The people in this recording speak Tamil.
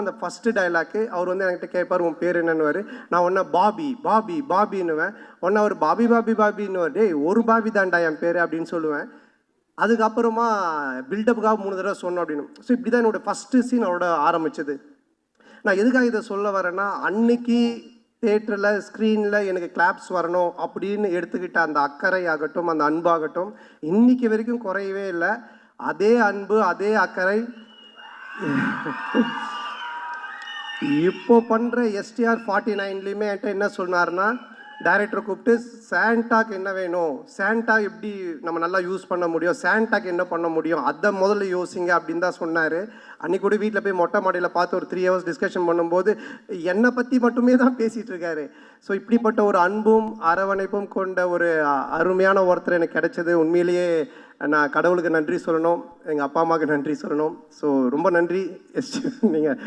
அந்த ஃபஸ்ட்டு டைலாக்கு அவர் வந்து என்கிட்ட கேட்பார், உன் பேர் என்னன்னுவார். நான் ஒன்று பாபி பாபி பாபின்னுவேன். ஒன்று அவர் பாபி பாபி பாபின்னுவார். டேய் ஒரு பாபி தான்டா என் பேர் அப்படின்னு சொல்லுவேன். அதுக்கப்புறமா பில்டப்புக்காக 3 தடவை சொன்னோம் அப்படின்னு. ஸோ இப்படி தான் என்னோடய ஃபஸ்ட்டு சீன் அவரோட ஆரம்பிச்சது. நான் எதுக்காக இதை சொல்ல வரேன்னா, அன்னைக்கு தேட்டரில் ஸ்க்ரீனில் எனக்கு கிளாப்ஸ் வரணும் அப்படின்னு எடுத்துக்கிட்ட அந்த அக்கறை ஆகட்டும், அந்த அன்பாகட்டும், இன்னைக்கு வரைக்கும் குறையவே இல்லை. அதே அன்பு, அதே அக்கறை இப்போ பண்ணுற STR 49லையுமே என்கிட்ட என்ன சொன்னார்னா, டைரக்டரை கூப்பிட்டு சாண்டாக்கு என்ன வேணும், சாண்டா எப்படி நம்ம நல்லா யூஸ் பண்ண முடியும், சாண்டாக்கு என்ன பண்ண முடியும், அதை முதல்ல யோசிங்க அப்படின்னு தான் சொன்னார். அன்றைக்கி கூட வீட்டில் போய் மொட்டை மாடியில் பார்த்து ஒரு 3 hours டிஸ்கஷன் பண்ணும்போது என்னை பற்றி மட்டுமே தான் பேசிகிட்டு இருக்காரு. ஸோ இப்படிப்பட்ட ஒரு அன்பும் அரவணைப்பும் கொண்ட ஒரு அருமையான ஒருத்தர் எனக்கு கிடைச்சது. உண்மையிலேயே நான் கடவுளுக்கு நன்றி சொல்லணும், எங்கள் அப்பா அம்மாவுக்கு நன்றி சொல்லணும். ஸோ ரொம்ப நன்றி நீங்கள்